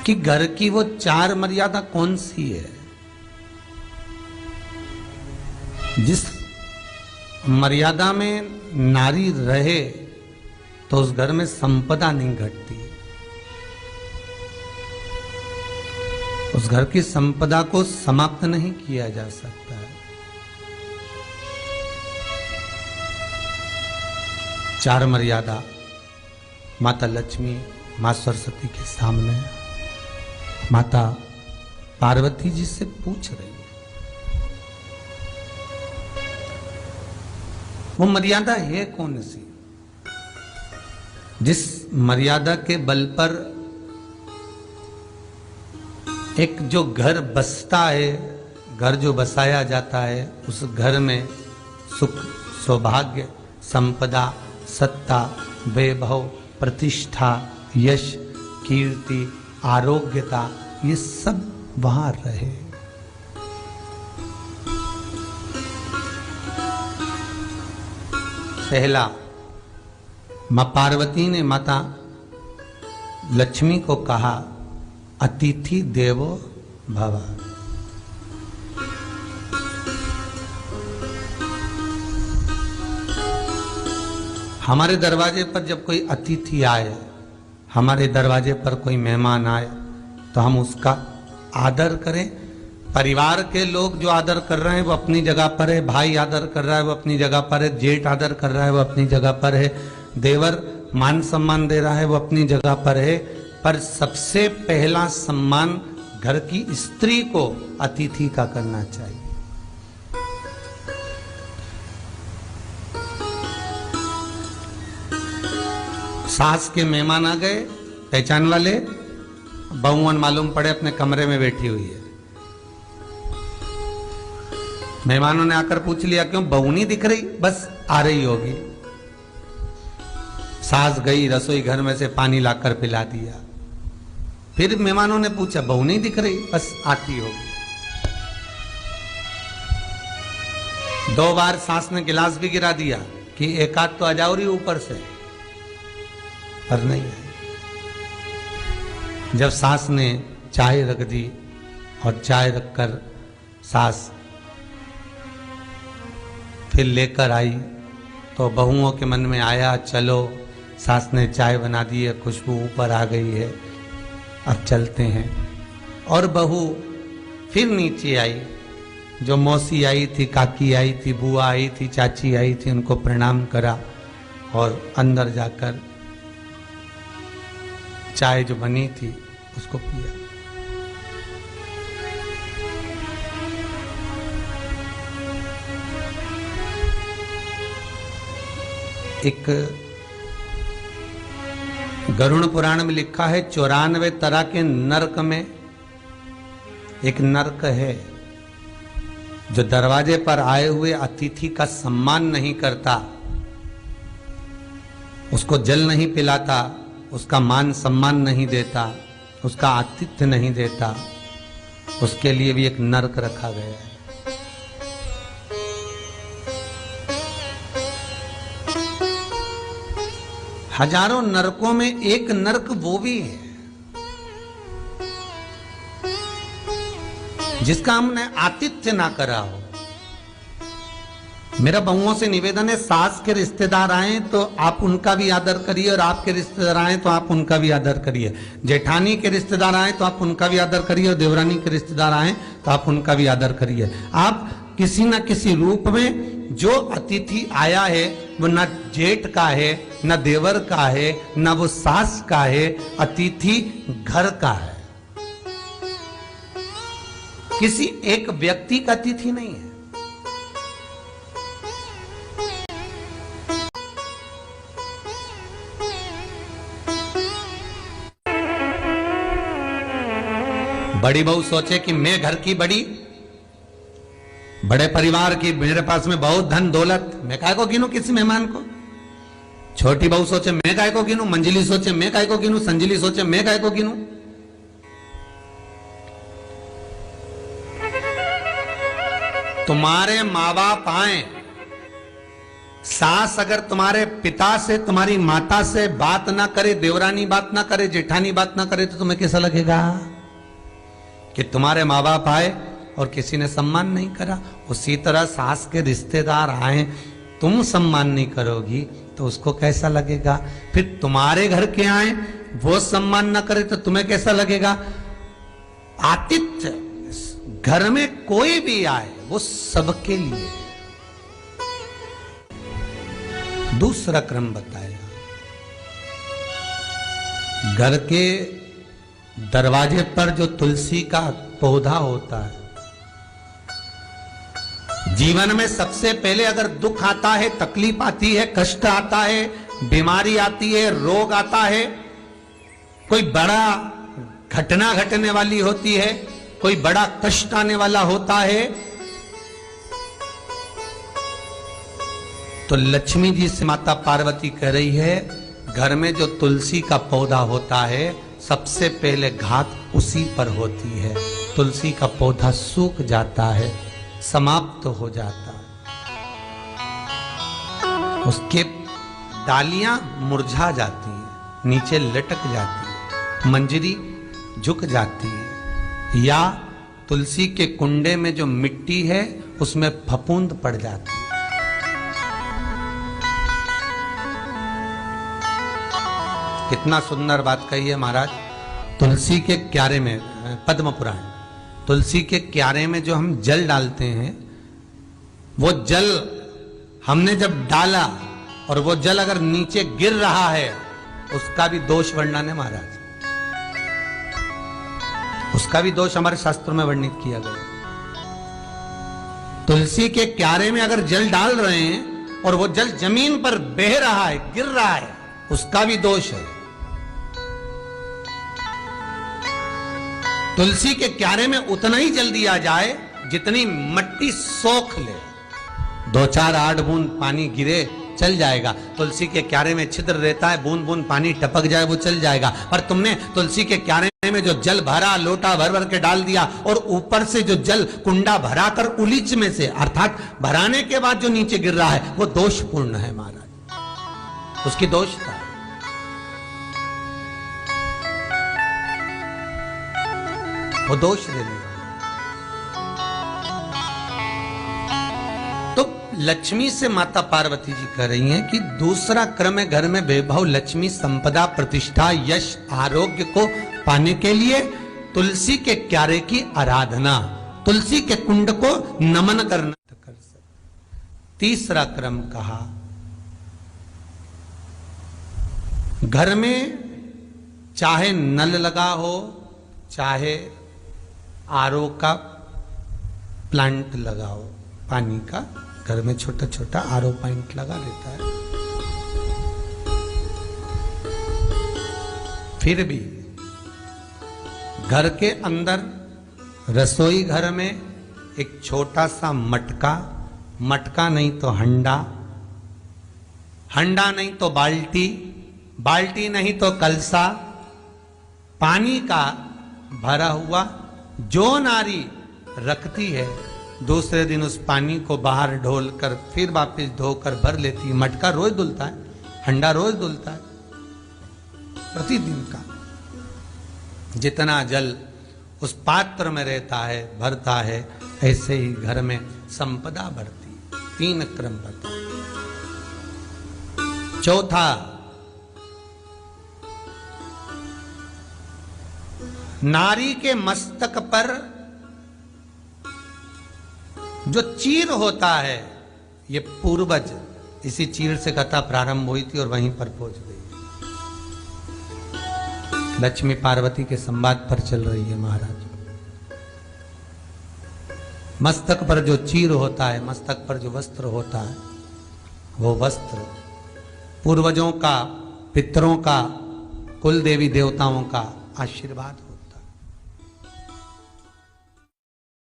कि घर की वो 4 मर्यादा कौन सी है जिस मर्यादा में नारी रहे तो उस घर में संपदा नहीं घटती, उस घर की संपदा को समाप्त नहीं किया जा सकता है। 4 मर्यादा माता लक्ष्मी, मां सरस्वती के सामने माता पार्वती जी से पूछ रही है। वो मर्यादा है कौन सी जिस मर्यादा के बल पर एक जो घर बसता है, घर जो बसाया जाता है, उस घर में सुख, सौभाग्य, संपदा, सत्ता, वैभव, प्रतिष्ठा, यश, कीर्ति, आरोग्यता, ये सब वहां रहे। पहला, मां पार्वती ने माता लक्ष्मी को कहा, अतिथि देवो भव। हमारे दरवाजे पर जब कोई अतिथि आए, हमारे दरवाजे पर कोई मेहमान आए, तो हम उसका आदर करें। परिवार के लोग जो आदर कर रहे हैं वो अपनी जगह पर है, भाई आदर कर रहा है वो अपनी जगह पर है, जेठ आदर कर रहा है वो अपनी जगह पर है, देवर मान सम्मान दे रहा है वो अपनी जगह पर है। पर सबसे पहला सम्मान घर की स्त्री को अतिथि का करना चाहिए। सास के मेहमान आ गए, पहचान वाले, बहुवन मालूम पड़े अपने कमरे में बैठी हुई है। मेहमानों ने आकर पूछ लिया, क्यों बहू नहीं दिख रही? बस आ रही होगी। सास गई, रसोई घर में से पानी लाकर पिला दिया। फिर मेहमानों ने पूछा, बहू नहीं दिख रही? बस आती होगी। 2 बार सास ने गिलास भी गिरा दिया कि एक आध तो आ जाओ रही ऊपर से, पर नहीं आई। जब सास ने चाय रख दी और चाय रखकर सास फिर लेकर आई, तो बहुओं के मन में आया, चलो सास ने चाय बना दी है, खुशबू ऊपर आ गई है, अब चलते हैं। और बहू फिर नीचे आई। जो मौसी आई थी, काकी आई थी, बुआ आई थी, चाची आई थी, उनको प्रणाम करा और अंदर जाकर चाय जो बनी थी उसको पिया। एक गरुड़ पुराण में लिखा है, 94 तरह के नरक में एक नरक है जो दरवाजे पर आए हुए अतिथि का सम्मान नहीं करता, उसको जल नहीं पिलाता, उसका मान सम्मान नहीं देता, उसका आतिथ्य नहीं देता, उसके लिए भी एक नरक रखा गया है। हजारों नरकों में एक नरक वो भी है जिसका हमने आतिथ्य ना करा हो। मेरा बहुओं से निवेदन है, सास के रिश्तेदार आए तो आप उनका भी आदर करिए, और आपके रिश्तेदार आए तो आप उनका भी आदर करिए। जेठानी के रिश्तेदार आए तो आप उनका भी आदर करिए, और देवरानी के रिश्तेदार आए तो आप उनका भी आदर करिए। आप किसी न किसी रूप में जो अतिथि आया है वो न जेठ का है, न देवर का है, न वो सास का है, अतिथि घर का है। किसी एक व्यक्ति का अतिथि नहीं है। बड़ी बहू सोचे कि मैं घर की बड़ी, बड़े परिवार की, मेरे पास में बहुत धन दौलत, मैं काय को गिनूं किसी मेहमान को। छोटी बहू सोचे मैं काय को गिनूं, मंजिली सोचे मैं काय को गिनूं, संजिली सोचे मैं काय को गिनूं। तुम्हारे माँ बाप आए, सास अगर तुम्हारे पिता से, तुम्हारी माता से बात ना करे, देवरानी बात ना करे, जेठानी बात ना करे, तो तुम्हें कैसा लगेगा कि तुम्हारे माँ बाप आए और किसी ने सम्मान नहीं करा। उसी तरह सास के रिश्तेदार आए, तुम सम्मान नहीं करोगी तो उसको कैसा लगेगा। फिर तुम्हारे घर के आए, वो सम्मान ना करे तो तुम्हें कैसा लगेगा। आतिथ्य, घर में कोई भी आए वो सबके लिए। दूसरा क्रम बताया, घर के दरवाजे पर जो तुलसी का पौधा होता है, जीवन में सबसे पहले अगर दुख आता है, तकलीफ आती है, कष्ट आता है, बीमारी आती है, रोग आता है, कोई बड़ा घटना घटने वाली होती है, कोई बड़ा कष्ट आने वाला होता है, तो लक्ष्मी जी से माता पार्वती कह रही है, घर में जो तुलसी का पौधा होता है सबसे पहले घात उसी पर होती है। तुलसी का पौधा सूख जाता है, समाप्त हो जाता है, उसके डालियां मुरझा जाती हैं, नीचे लटक जाती है, मंजरी झुक जाती है, या तुलसी के कुंडे में जो मिट्टी है उसमें फफूंद पड़ जाती है। कितना सुंदर बात कही है महाराज। तुलसी के क्यारे में, पद्म पुराण, तुलसी के क्यारे में जो हम जल डालते हैं, वो जल हमने जब डाला और वो जल अगर नीचे गिर रहा है, उसका भी दोष वर्णन है महाराज, उसका भी दोष हमारे शास्त्रों में वर्णित किया गया। तुलसी के क्यारे में अगर जल डाल रहे हैं और वो जल जमीन पर बह रहा है, गिर रहा है, उसका भी दोष है। तुलसी के क्यारे में उतना ही जल दिया जाए जितनी मट्टी सोख ले, 2-4 8 बूंद पानी गिरे चल जाएगा। तुलसी के क्यारे में छिद्र रहता है, बूंद बूंद पानी टपक जाए वो चल जाएगा। पर तुमने तुलसी के क्यारे में जो जल भरा, लोटा भर भर के डाल दिया, और ऊपर से जो जल कुंडा भरा कर उलीच में से, अर्थात भराने के बाद जो नीचे गिर रहा है, वो दोषपूर्ण है महाराज, उसकी दोष था। वो दोष देने वाला। तो लक्ष्मी से माता पार्वती जी कह रही हैं कि दूसरा क्रम है घर में वैभव, लक्ष्मी, संपदा, प्रतिष्ठा, यश, आरोग्य को पाने के लिए तुलसी के क्यारे की आराधना, तुलसी के कुंड को नमन करना कर सकते। तीसरा क्रम कहा, घर में चाहे नल लगा हो, चाहे आरओ का प्लांट लगाओ, पानी का, घर में छोटा छोटा आरओ प्लांट लगा रहता है, फिर भी घर के अंदर रसोई घर में एक छोटा सा मटका, मटका नहीं तो हंडा, हंडा नहीं तो बाल्टी, बाल्टी नहीं तो कलसा, पानी का भरा हुआ जो नारी रखती है, दूसरे दिन उस पानी को बाहर ढोल कर फिर वापस धोकर भर लेती है। मटका रोज धुलता है, हंडा रोज धुलता है, प्रतिदिन का। जितना जल उस पात्र में रहता है, भरता है, ऐसे ही घर में संपदा बढ़ती। 3 क्रम बता। चौथा, नारी के मस्तक पर जो चीर होता है, ये पूर्वज, इसी चीर से कथा प्रारंभ हुई थी और वहीं पर पहुंच गई। लक्ष्मी पार्वती के संवाद पर चल रही है महाराज। मस्तक पर जो चीर होता है, मस्तक पर जो वस्त्र होता है, वो वस्त्र पूर्वजों का, पितरों का, कुल देवी देवताओं का आशीर्वाद।